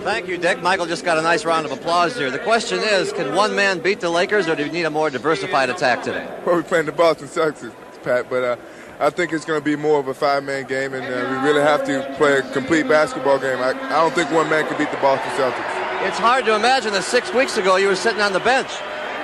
Thank you, Dick. Michael just got a nice round of applause here. The question is, can one man beat the Lakers, or do you need a more diversified attack today? Well, we're playing the Boston Celtics, Pat, but I think it's going to be more of a five-man game, and we really have to play a complete basketball game. I don't think one man can beat the Boston Celtics. It's hard to imagine that 6 weeks ago you were sitting on the bench.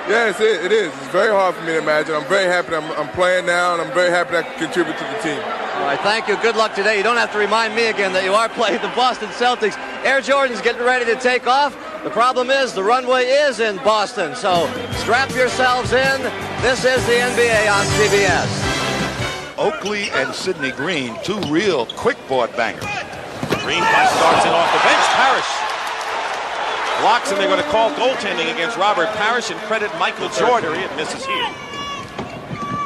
Yes, it is. It's very hard for me to imagine. I'm very happy I'm playing now, and I'm very happy that I can contribute to the team. All right, thank you. Good luck today. You don't have to remind me again that you are playing the Boston Celtics. Air Jordan's getting ready to take off. The problem is the runway is in Boston, so strap yourselves in. This is the NBA on CBS. Oakley and Sidney Green, two real quick board bangers. Green starts it off the bench. Parrish blocks, and they're going to call goaltending against Robert Parrish and credit Michael Jordan. It misses here.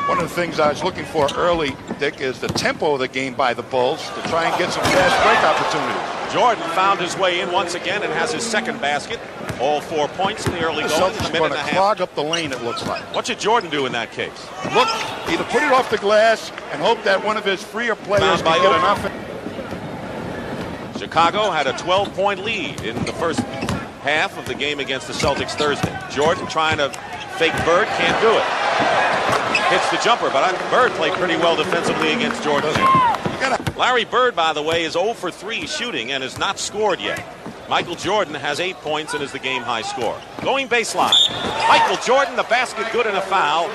One of the things I was looking for early, Dick, is the tempo of the game by the Bulls to try and get some fast break opportunities. Jordan found his way in once again and has his second basket. All 4 points in the early The goal. Celtics are going to clog up the lane, it looks like. What should Jordan do in that case? Look, either put it off the glass and hope that one of his freer players can get enough. Chicago had a 12-point lead in the first half of the game against the Celtics Thursday. Jordan trying to fake Bird, can't do it. Hits the jumper, but Bird played pretty well defensively against Jordan. Larry Bird, by the way, is 0 for 3 shooting and has not scored yet. Michael Jordan has 8 points and is the game-high scorer. Going baseline. Michael Jordan, the basket good and a foul.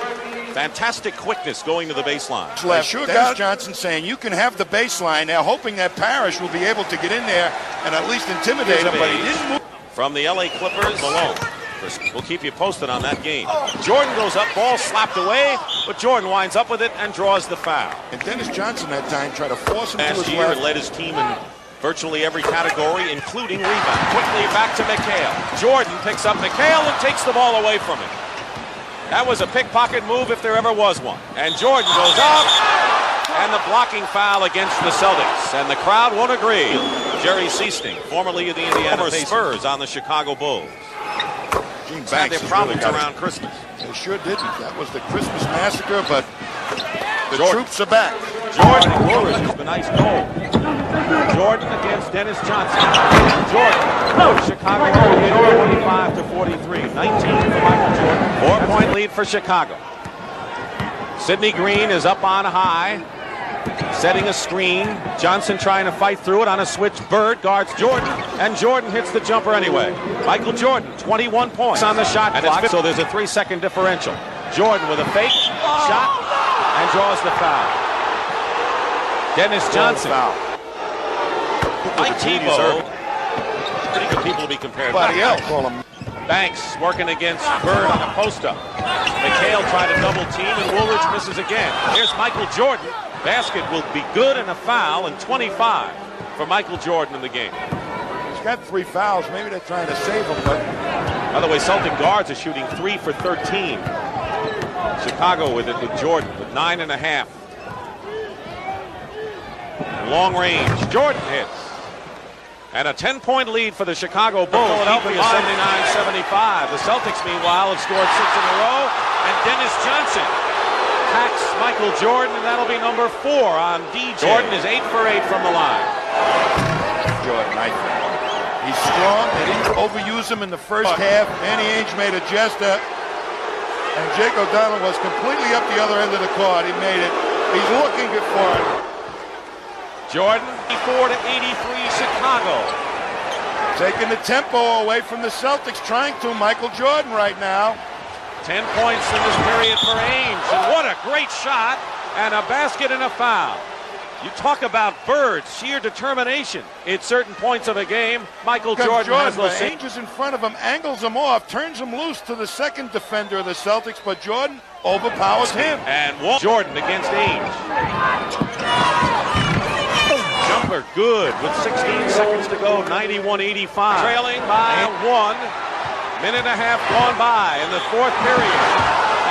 Fantastic quickness going to the baseline. I sure got Johnson saying you can have the baseline now, hoping that Parrish will be able to get in there and at least intimidate him, but he didn't move. From the LA Clippers, Malone. We'll keep you posted on that game. Jordan goes up, ball slapped away, but Jordan winds up with it and draws the foul. And Dennis Johnson that time tried to force him to his last year left. Led his team in virtually every category, including rebound. Quickly back to McHale. Jordan picks up McHale and takes the ball away from him. That was a pickpocket move if there ever was one. And Jordan goes up, and the blocking foul against the Celtics. And the crowd won't agree. Jerry Seasting, formerly of the Indiana Spurs, on the Chicago Bulls. Gene Had Banks their problems really around Christmas. They sure didn't. That was the Christmas massacre, but the troops are back. Jordan Woolridge, a nice goal. Jordan against Dennis Johnson. Jordan, Chicago 25 to 43. 19 for Michael Jordan. 4-point lead for Chicago. Sidney Green is up on high, setting a screen. Johnson trying to fight through it on a switch. Bird guards Jordan, and Jordan hits the jumper anyway. Michael Jordan, 21 points on the shot clock, so there's a 3-second differential. Jordan with a fake shot and draws the foul. Dennis Johnson. Mike Tebow. Pretty good people to be compared to. Banks working against Bird on a post-up. McHale tried to double team, and Woolridge misses again. Here's Michael Jordan. Basket will be good and a foul, and 25 for Michael Jordan in the game. He's got 3 fouls. Maybe they're trying to save him, but... By the way, Celtic guards are shooting 3 for 13. Chicago with it with Jordan with 9.5. Long range. Jordan hits. And a 10-point lead for the Chicago Bulls. Philadelphia 79-75. The Celtics, meanwhile, have scored 6 in a row. And Dennis Johnson hacks Michael Jordan, and that'll be number 4 on DJ. Jordan is 8 for 8 from the line. Jordan, I think. He's strong. They didn't overuse him in the first half. Manny Ainge made a gesture. And Jake O'Donnell was completely up the other end of the court. He made it. He's looking for it. Jordan, 84 to 83, Chicago. Taking the tempo away from the Celtics, trying to. Michael Jordan right now. 10 points in this period for Ainge. And what a great shot, and a basket and a foul. You talk about Bird, sheer determination at certain points of the game. Michael Jordan has those. Ainge is in front of him, angles him off, turns him loose to the second defender of the Celtics, but Jordan overpowers him. And Jordan against Ainge. Jumper good with 16 seconds to go, 91-85. Trailing by 1. Minute and a half gone by in the fourth period.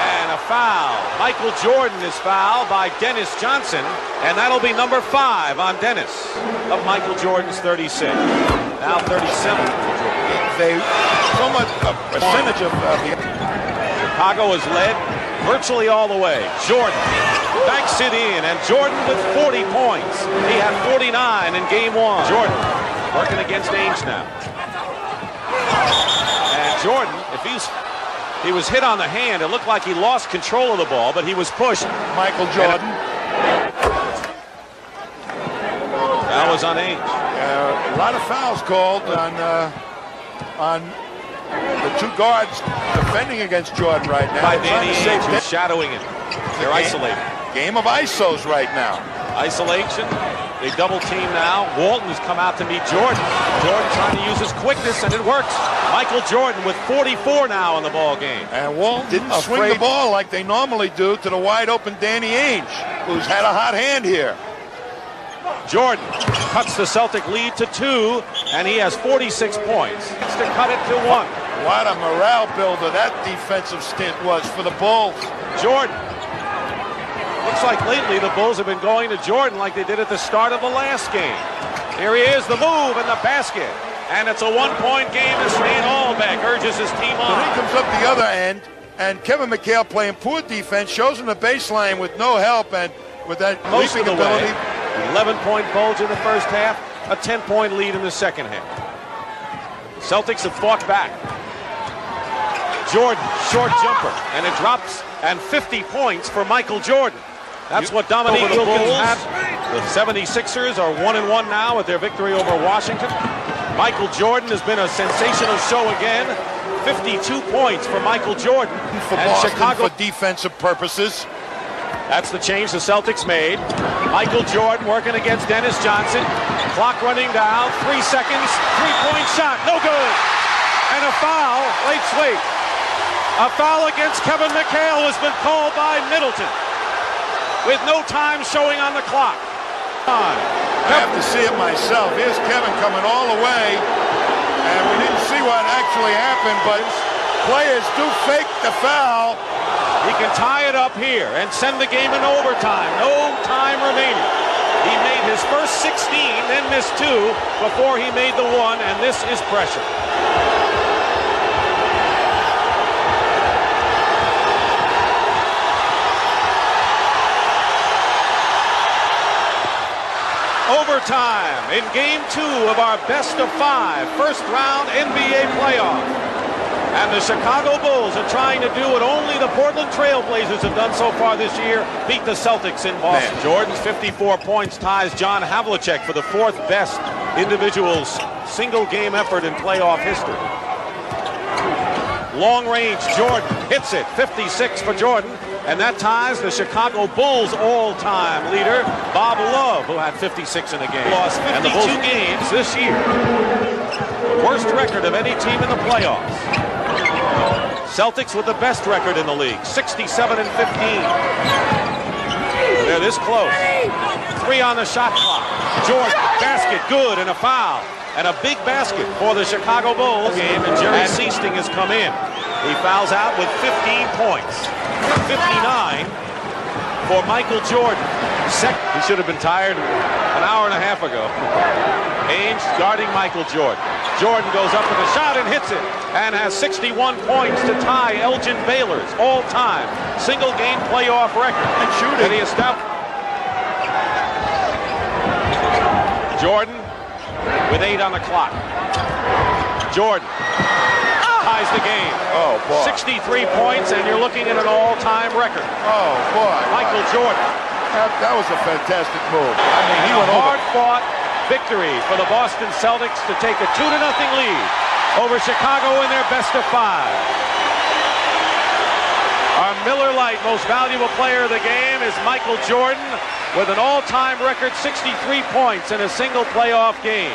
And a foul. Michael Jordan is fouled by Dennis Johnson, and that'll be number 5 on Dennis of Michael Jordan's 36. Now 37 for Jordan. They so much a percentage of Chicago is led virtually all the way. Jordan banks it in, and Jordan with 40 points. He had 49 in game 1. Jordan working against Ainge now. He was hit on the hand. It looked like he lost control of the ball, but he was pushed. Michael Jordan. That was on Ainge. A lot of fouls called on the two guards defending against Jordan right now. By Danny Ainge, who's shadowing him. They're isolated. Game of ISOs right now. Isolation. They double team now. Walton has come out to meet Jordan. Jordan trying to use his quickness, and it works. Michael Jordan with 44 now in the ball game. And Walton didn't swing the ball like they normally do to the wide open Danny Ainge, who's had a hot hand here. Jordan cuts the Celtic lead to 2, and he has 46 points. Needs to cut it to 1. What a morale builder that defensive stint was for the Bulls. Jordan. Looks like lately the Bulls have been going to Jordan like they did at the start of the last game. Here he is, the move and the basket. And it's a one-point game as Shane Albeck urges his team on. Then he comes up the other end, and Kevin McHale playing poor defense, shows him the baseline with no help, and with that most of the ability. way. 11-point bulge in the first half, a 10-point lead in the second half. Celtics have fought back. Jordan, short jumper, and it drops, and 50 points for Michael Jordan. That's what Dominique Wilkins had. The 76ers are 1-1 now with their victory over Washington. Michael Jordan has been a sensational show again. 52 points for Michael Jordan. For Boston, Chicago, for defensive purposes. That's the change the Celtics made. Michael Jordan working against Dennis Johnson. Clock running down. 3 seconds. Three-point shot. No good. And a foul. Late sweep. A foul against Kevin McHale has been called by Middleton, with no time showing on the clock. I have to see it myself. Here's Kevin coming all the way, and we didn't see what actually happened, but players do fake the foul. He can tie it up here and send the game in overtime. No time remaining. He made his first 16, then missed 2 before he made the 1, and this is pressure. Overtime in Game 2 of our best-of-5 first-round NBA playoff. And the Chicago Bulls are trying to do what only the Portland Trail Blazers have done so far this year, beat the Celtics in Boston. Man. Jordan's 54 points ties John Havlicek for the 4th best individual single-game effort in playoff history. Long range, Jordan hits it, 56 for Jordan. And that ties the Chicago Bulls all-time leader, Bob Love, who had 56 in a game. Lost 52 games this year. Worst record of any team in the playoffs. Celtics with the best record in the league, 67-15. They're this close. 3 on the shot clock. Jordan, basket, good, and a foul. And a big basket for the Chicago Bulls game, and Jerry Seasting has come in. He fouls out with 15 points. 59 for Michael Jordan. He should have been tired an hour and a half ago. Ainge guarding Michael Jordan. Jordan goes up with a shot and hits it, and has 61 points to tie Elgin Baylor's all-time single-game playoff record. And shooting. And he established. Jordan with 8 on the clock. Jordan ties the game. Oh, boy. 63 points, and you're looking at an all-time record. Oh, boy. Michael Jordan. That was a fantastic move. I mean, he went over. Hard-fought victory for the Boston Celtics to take a 2-0 lead over Chicago in their best-of-5. Our Miller Lite most valuable player of the game is Michael Jordan with an all-time record 63 points in a single playoff game.